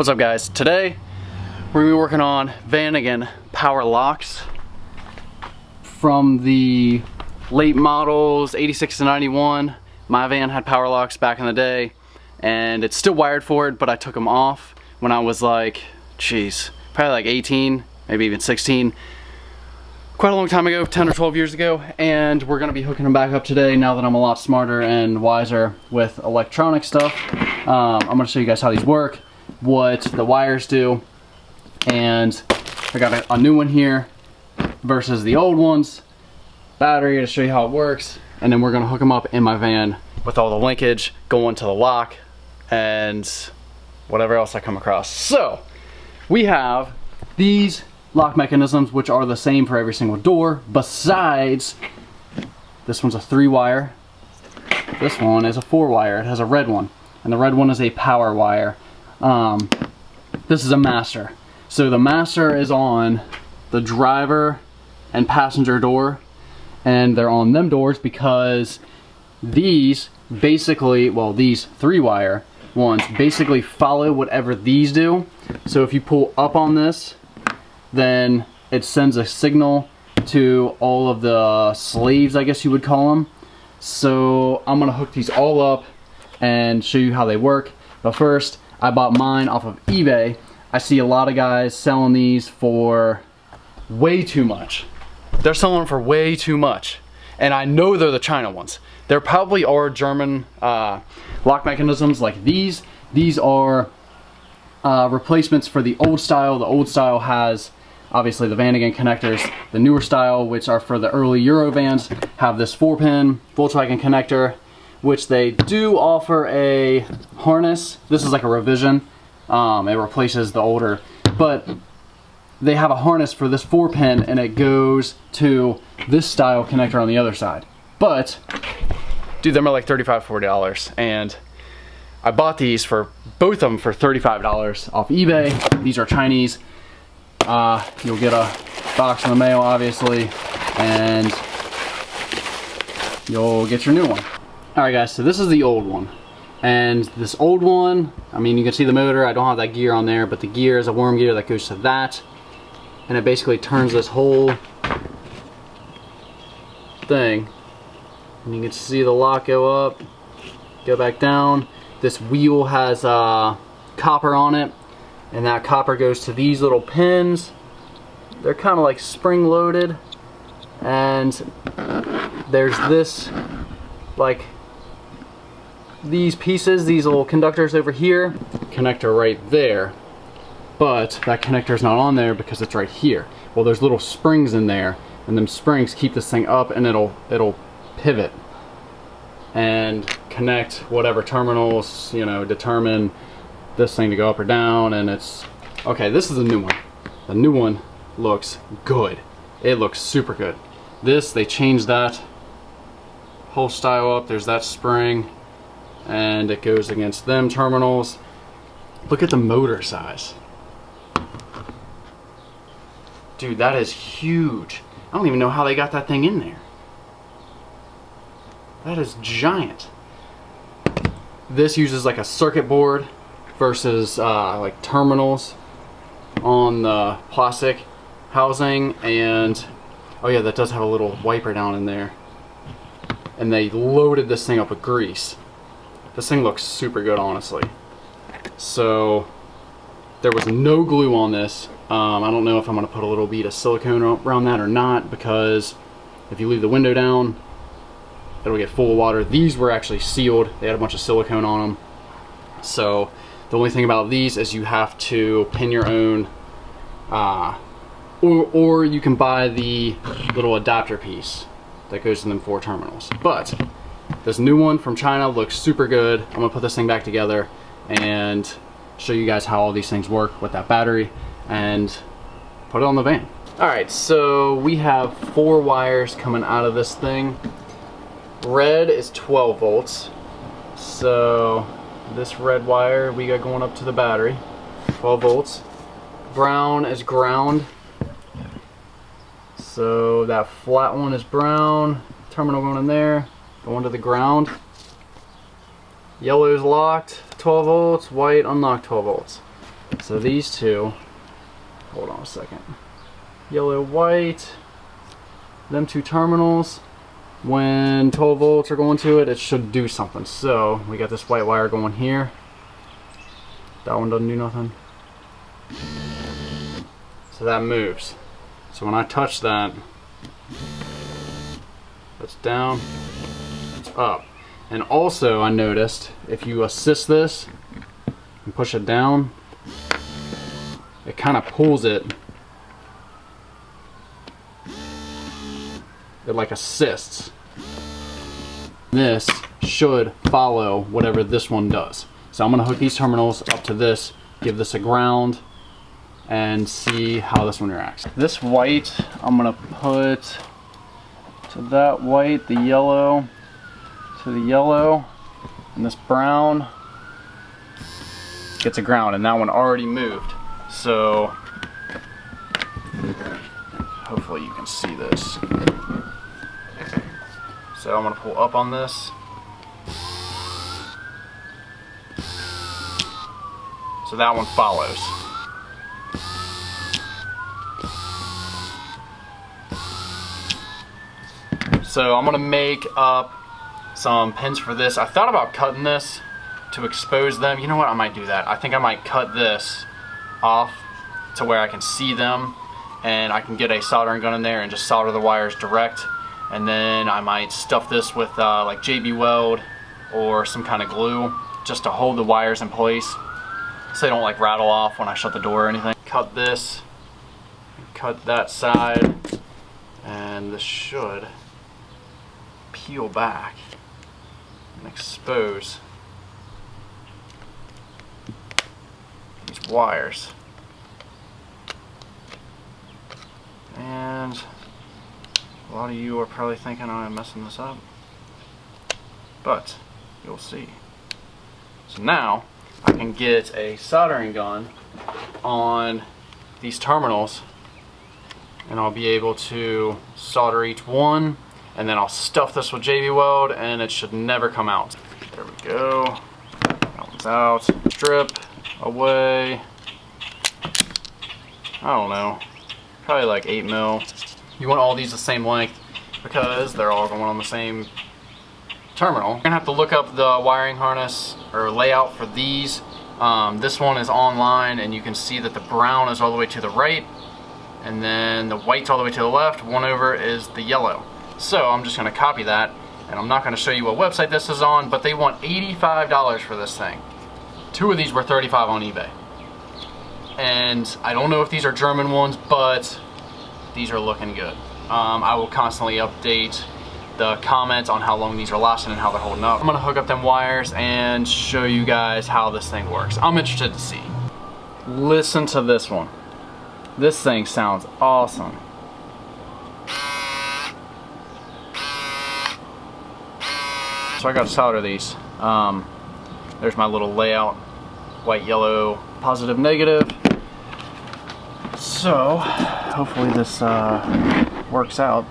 What's up guys? Today we're going to be working on Vanagon power locks from the late models 86 to 91. My van had power locks back in the day and it's still wired for it, but I took them off when I was like, probably like 18, maybe even 16. Quite a long time ago, 10 or 12 years ago, and we're going to be hooking them back up today now that I'm a lot smarter and wiser with electronic stuff. I'm going to show you guys how these work, what the wires do, and I got a new one here versus the old ones, battery to show you how it works, and then we're going to hook them up in my van with all the linkage going to the lock and whatever else I come across. So we have these lock mechanisms which are the same for every single door, besides this one's a 3-wire, this one is a 4-wire. It has a red one, and the red one is a power wire. This is a master. So the master is on the driver and passenger door, and they're on them doors because these basically, well, these 3-wire ones basically follow whatever these do. So if you pull up on this, then it sends a signal to all of the slaves, I guess you would call them. So I'm gonna hook these all up and show you how they work. But first, I bought mine off of eBay. I see a lot of guys selling these for way too much. They're selling for way too much. And I know they're the China ones. There probably are German lock mechanisms like these. These are replacements for the old style. The old style has obviously the Vanagon connectors. The newer style, which are for the early Eurovans, have this 4-pin Volkswagen connector, which they do offer a harness. This is like a revision. It replaces the older, but they have a harness for this 4-pin and it goes to this style connector on the other side. But dude, them are like $35, $40, and I bought these for both of them for $35 off eBay. These are Chinese. You'll get a box in the mail, obviously, and you'll get your new one. Alright guys, so this is the old one. And this old one, I mean, you can see the motor. I don't have that gear on there, but the gear is a worm gear that goes to that. And it basically turns this whole thing. And you can see the lock go up, go back down. This wheel has copper on it, and that copper goes to these little pins. They're kind of like spring loaded, and there's this, like these pieces, these little conductors over here, connector right there, but that connector is not on there because it's right here. Well, there's little springs in there, and them springs keep this thing up, and it'll pivot and connect whatever terminals, you know, determine this thing to go up or down. And it's okay. This is the new one. The new one looks good. It looks super good. This, they changed that whole style up. There's that spring and it goes against them terminals. Look at the motor size, dude. That is huge. I don't even know how they got that thing in there. That is giant. This uses like a circuit board versus like terminals on the plastic housing. And oh yeah, that does have a little wiper down in there. And they loaded this thing up with grease. This thing looks super good, honestly. So there was no glue on this. I don't know if I'm going to put a little bead of silicone around that or not, because if you leave the window down, it'll get full of water. These were actually sealed. They had a bunch of silicone on them. So the only thing about these is you have to pin your own, or you can buy the little adapter piece that goes in them 4 terminals. But this new one from China looks super good. I'm gonna put this thing back together and show you guys how all these things work with that battery and put it on the van. All right, so we have 4 wires coming out of this thing. Red is 12 volts. So this red wire we got going up to the battery, 12 volts. Brown is ground. So that flat one is brown. Terminal going in there, going to the ground. Yellow is locked, 12 volts. White, unlocked, 12 volts. So these two, hold on a second. Yellow, white, them two terminals, when 12 volts are going to it, it should do something. So we got this white wire going here. That one doesn't do nothing. So that moves. So when I touch that, it's down, it's up. And also I noticed if you assist this and push it down, it kind of pulls it. It like assists. This should follow whatever this one does. So I'm gonna hook these terminals up to this, give this a ground, and see how this one reacts. This white, I'm gonna put to that white, the yellow to the yellow, and this brown gets a ground, and that one already moved. So hopefully you can see this. So I'm gonna pull up on this. So that one follows. So I'm gonna make up some pins for this. I thought about cutting this to expose them. You know what, I might do that. I think I might cut this off to where I can see them, and I can get a soldering gun in there and just solder the wires direct. And then I might stuff this with like JB Weld or some kind of glue just to hold the wires in place so they don't like rattle off when I shut the door or anything. Cut this, cut that side, and this should peel back and expose these wires. And a lot of you are probably thinking I'm messing this up, but you'll see. So now I can get a soldering gun on these terminals, and I'll be able to solder each one, and then I'll stuff this with JB Weld, and it should never come out. There we go. That one's out. Strip away. I don't know. Probably like 8 mil. You want all these the same length because they're all going on the same terminal. You're gonna have to look up the wiring harness or layout for these. This one is online, and you can see that the brown is all the way to the right, and then the white's all the way to the left. One over is the yellow. So I'm just gonna copy that, and I'm not gonna show you what website this is on, but they want $85 for this thing. 2 of these were $35 on eBay. And I don't know if these are German ones, but these are looking good. I will constantly update the comments on how long these are lasting and how they're holding up. I'm gonna hook up them wires and show you guys how this thing works. I'm interested to see. Listen to this one. This thing sounds awesome. So I got to solder these. There's my little layout. White, yellow, positive, negative. So hopefully this works out.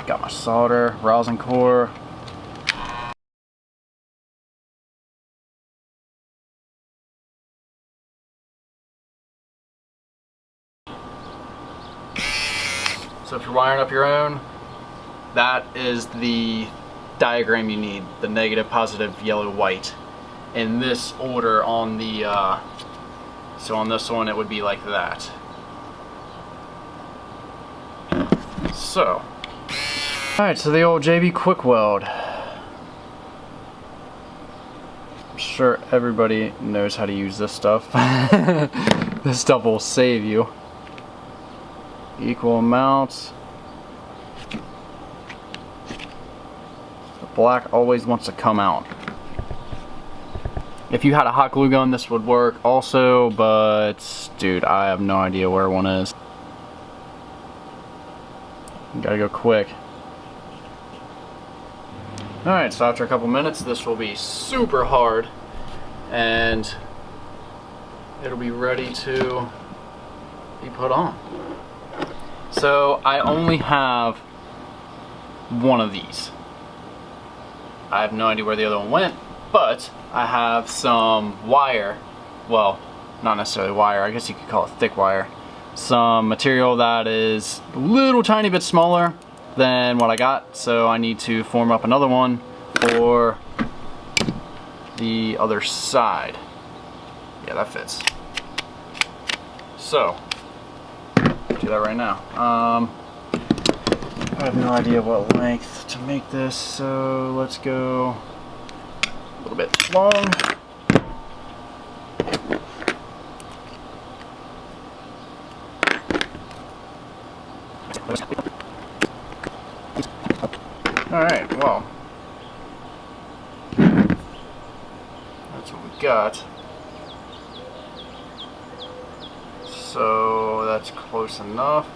Got my solder, rosin core. So if you're wiring up your own, that is the diagram you need. The negative, positive, yellow, white. In this order on the, so on this one it would be like that. So, alright, so the old JB Quick Weld. I'm sure everybody knows how to use this stuff. This stuff will save you. Equal amounts. The black always wants to come out. If you had a hot glue gun, this would work also, but dude, I have no idea where one is. You gotta go quick. Alright, so after a couple minutes, this will be super hard, and it'll be ready to be put on. So I only have one of these. I have no idea where the other one went, but I have some wire well, not necessarily wire, I guess you could call it thick wire. Some material that is a little tiny bit smaller than what I got, so I need to form up another one for the other side. Yeah, that fits. So, do that right now. I have no idea what length to make this, so let's go a little bit long. Alright, well, that's what we got. So that's close enough.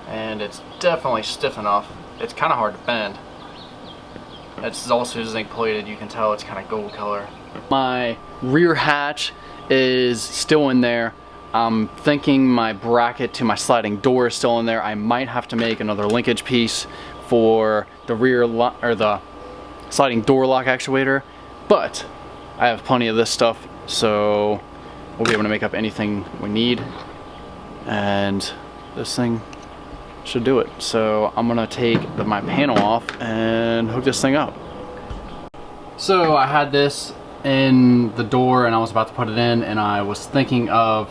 And it's definitely stiff enough. It's kind of hard to bend. It's also zinc plated, you can tell it's kind of gold color. My rear hatch is still in there. I'm thinking my bracket to my sliding door is still in there. I might have to make another linkage piece for the rear or the sliding door lock actuator, but I have plenty of this stuff, so we'll be able to make up anything we need, and this thing should do it. So I'm gonna take my panel off and hook this thing up. So I had this in the door and I was about to put it in, and I was thinking of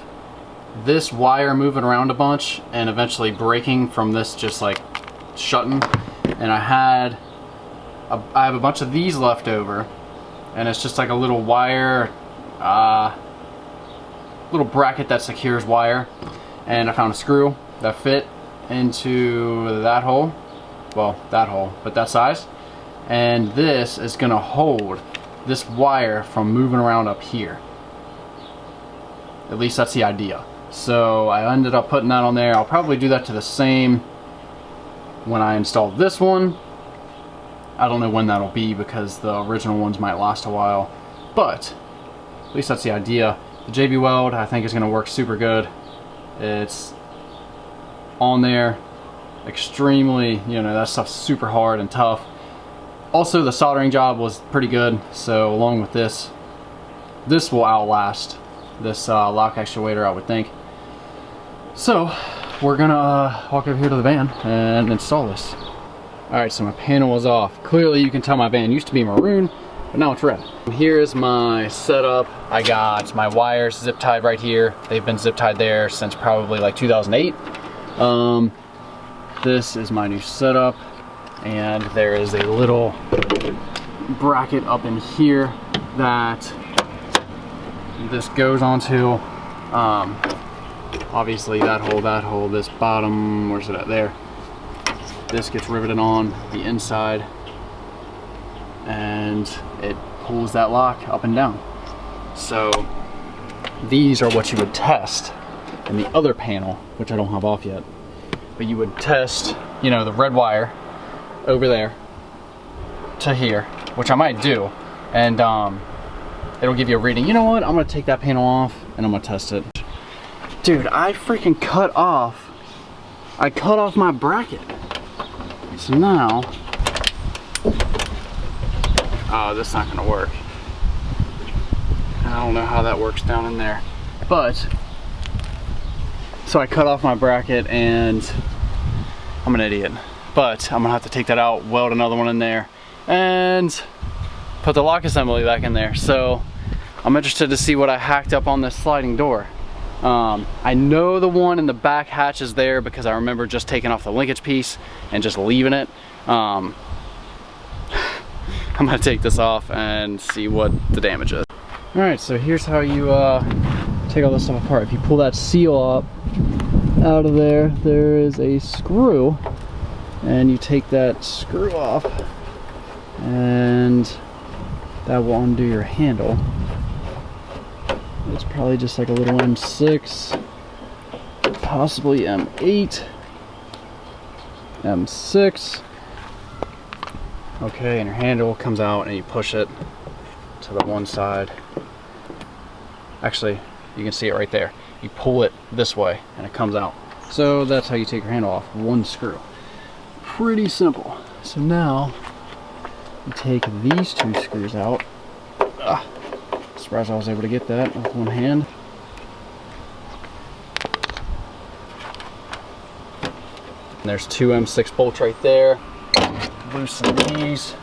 this wire moving around a bunch and eventually breaking from this just like shutting, and I have a bunch of these left over, and it's just like a little wire, little bracket that secures wire, and I found a screw that fit into that hole, well, that hole, but that size, and this is gonna hold this wire from moving around up here. At least that's the idea. So I ended up putting that on there. I'll probably do that to the same when I install this one. I don't know when that'll be because the original ones might last a while, but at least that's the idea. The JB Weld I think is going to work super good. It's on there extremely, you know, that stuff's super hard and tough. Also, the soldering job was pretty good, so along with this will outlast this lock actuator, I would think. So we're gonna walk over here to the van and install this. Alright, so my panel is off. Clearly you can tell my van used to be maroon, but now it's red. Here's my setup. I got my wires zip tied right here. They've been zip tied there since probably like 2008. This is my new setup, and there is a little bracket up in here that this goes onto. Obviously that hole, this bottom, where's it at there? This gets riveted on the inside and it pulls that lock up and down. So these are what you would test in the other panel, which I don't have off yet. But you would test, you know, the red wire over there to here, which I might do, and it'll give you a reading. You know what? I'm gonna take that panel off and I'm gonna test it. Dude, I freaking cut off my bracket. So now, oh, this is not gonna work. I don't know how that works down in there, but so I cut off my bracket and I'm an idiot, but I'm gonna have to take that out, weld another one in there, and put the lock assembly back in there. So I'm interested to see what I hacked up on this sliding door. I know the one in the back hatch is there because I remember just taking off the linkage piece and just leaving it. I'm gonna take this off and see what the damage is. Alright, so here's how you take all this stuff apart. If you pull that seal up out of there, there is a screw, and you take that screw off and that will undo your handle. It's probably just like a little M6, possibly M8, M6. Okay, and your handle comes out and you push it to the one side. Actually, you can see it right there. You pull it this way and it comes out. So that's how you take your handle off, one screw. Pretty simple. So now you take these two screws out. It's Surprised I was able to get that with one hand. And there's two M6 bolts right there. Loosen these.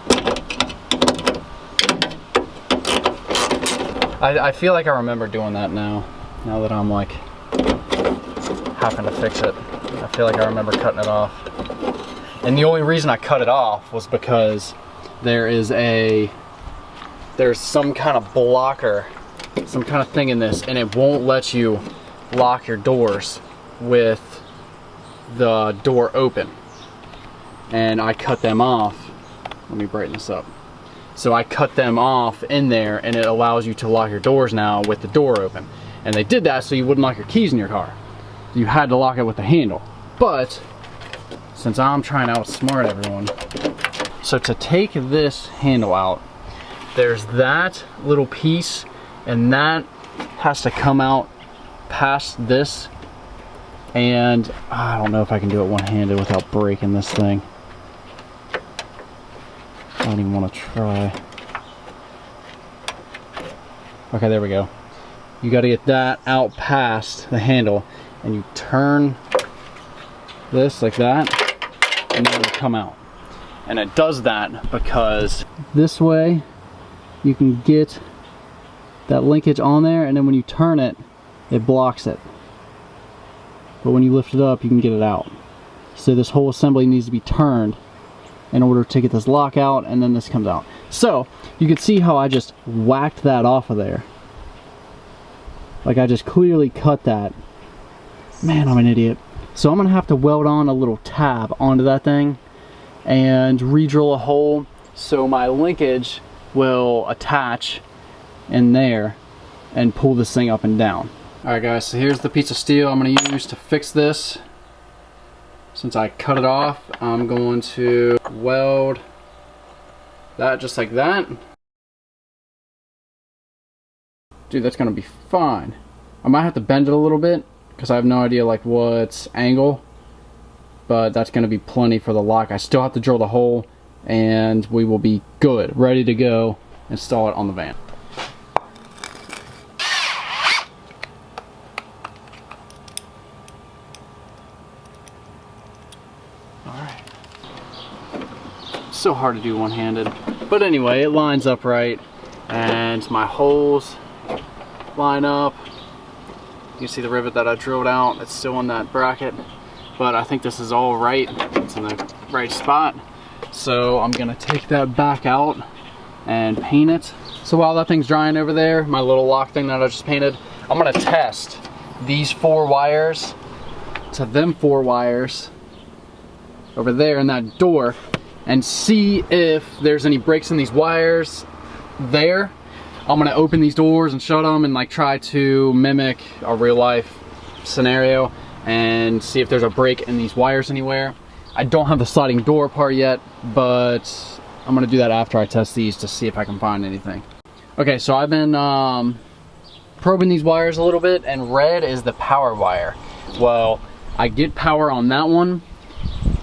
I feel like I remember doing that now that I'm like having to fix it. I feel like I remember cutting it off. And the only reason I cut it off was because there's some kind of blocker, some kind of thing in this, and it won't let you lock your doors with the door open. And I cut them off. Let me brighten this up. So I cut them off in there, and it allows you to lock your doors now with the door open. And they did that so you wouldn't lock your keys in your car. You had to lock it with the handle. But since I'm trying to outsmart everyone, so to take this handle out, there's that little piece, and that has to come out past this. And I don't know if I can do it one-handed without breaking this thing. I don't even want to try. Okay, there we go. You got to get that out past the handle, and you turn this like that, and then it'll come out. And it does that because this way you can get that linkage on there, and then when you turn it, it blocks it. But when you lift it up, you can get it out. So this whole assembly needs to be turned in order to get this lock out, and then this comes out. So you can see how I just whacked that off of there. Like I just clearly cut that. Man, I'm an idiot. So I'm gonna have to weld on a little tab onto that thing and re-drill a hole so my linkage will attach in there and pull this thing up and down. Alright guys, so here's the piece of steel I'm going to use to fix this. Since I cut it off, I'm going to weld that just like that. Dude, that's going to be fine. I might have to bend it a little bit because I have no idea like what's angle, but that's going to be plenty for the lock. I still have to drill the hole, and we will be good, ready to go install it on the van. So hard to do one-handed, but anyway, it lines up right, and my holes line up. You can see the rivet that I drilled out. It's still in that bracket, but I think this is all right. It's in the right spot. So I'm gonna take that back out and paint it. So while that thing's drying over there, my little lock thing that I just painted, I'm gonna test these 4 wires to them 4 wires over there in that door, and see if there's any breaks in these wires there. I'm gonna open these doors and shut them and like try to mimic a real life scenario and see if there's a break in these wires anywhere. I don't have the sliding door part yet, but I'm gonna do that after I test these to see if I can find anything. Okay, so I've been probing these wires a little bit, and red is the power wire. Well, I get power on that one.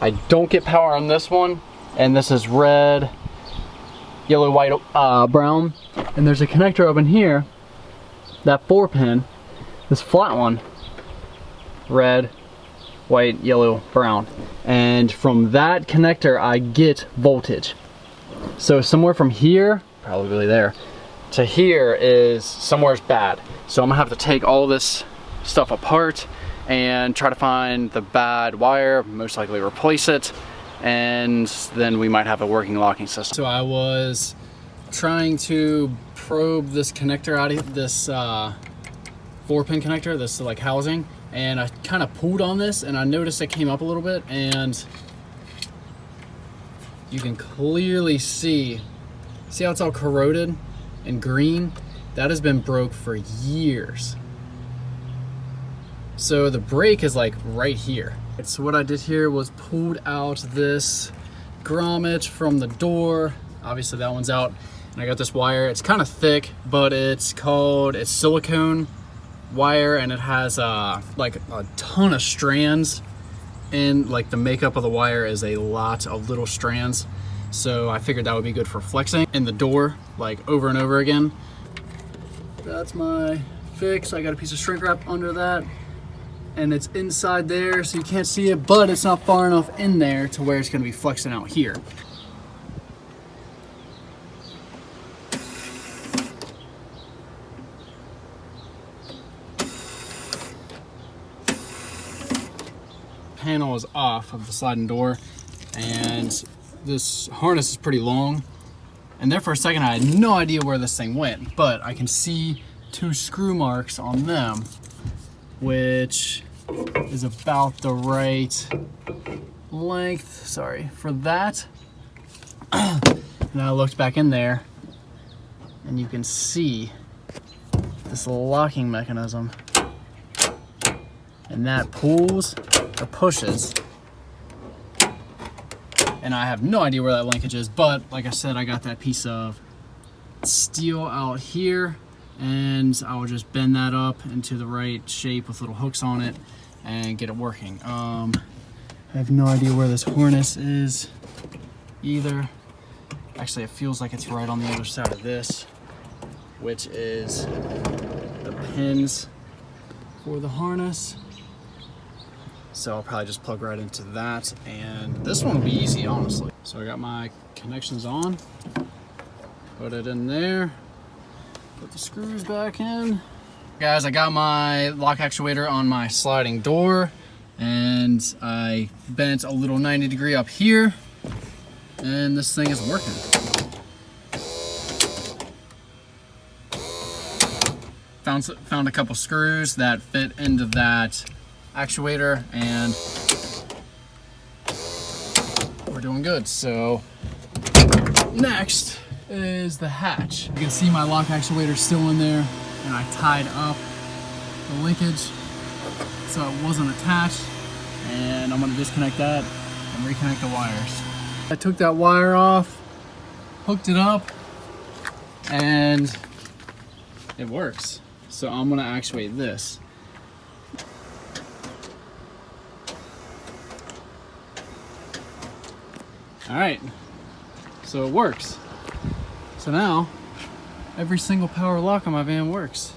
I don't get power on this one. And this is red, yellow, white, brown. And there's a connector over here, that 4-pin, this flat one, red, white, yellow, brown. And from that connector, I get voltage. So somewhere from here, probably there, to here is somewhere's bad. So I'm gonna have to take all this stuff apart and try to find the bad wire, most likely replace it, and then we might have a working locking system. So I was trying to probe this connector out of this 4-pin connector, this like housing, and I kind of pulled on this and I noticed it came up a little bit, and you can clearly see how it's all corroded and green. That has been broke for years. So the break is like right here. So what I did here was pulled out this grommet from the door. Obviously that one's out. And I got this wire. It's kind of thick, but it's silicone wire, and it has like a ton of strands. And like the makeup of the wire is a lot of little strands. So I figured that would be good for flexing in the door, like over and over again. That's my fix. I got a piece of shrink wrap under that, and it's inside there so you can't see it, but it's not far enough in there to where it's going to be flexing out here. Panel is off of the sliding door, and this harness is pretty long, and there for a second I had no idea where this thing went, but I can see 2 screw marks on them, which is about the right length, sorry, for that. And I looked back in there and you can see this locking mechanism, and that pulls or pushes, and I have no idea where that linkage is, but like I said, I got that piece of steel out here, and I will just bend that up into the right shape with little hooks on it and get it working. I have no idea where this harness is either. Actually, it feels like it's right on the other side of this, which is the pins for the harness. So I'll probably just plug right into that, and this one will be easy, honestly. So I got my connections on, put it in there, put the screws back in. Guys, I got my lock actuator on my sliding door, and I bent a little 90-degree up here, and this thing is working. Found a couple screws that fit into that actuator, and we're doing good. So next is the hatch. You can see my lock actuator still in there, and I tied up the linkage so it wasn't attached, and I'm going to disconnect that and reconnect the wires. I took that wire off, hooked it up, and it works. So I'm going to actuate this. All right, so it works. So now every single power lock on my van works.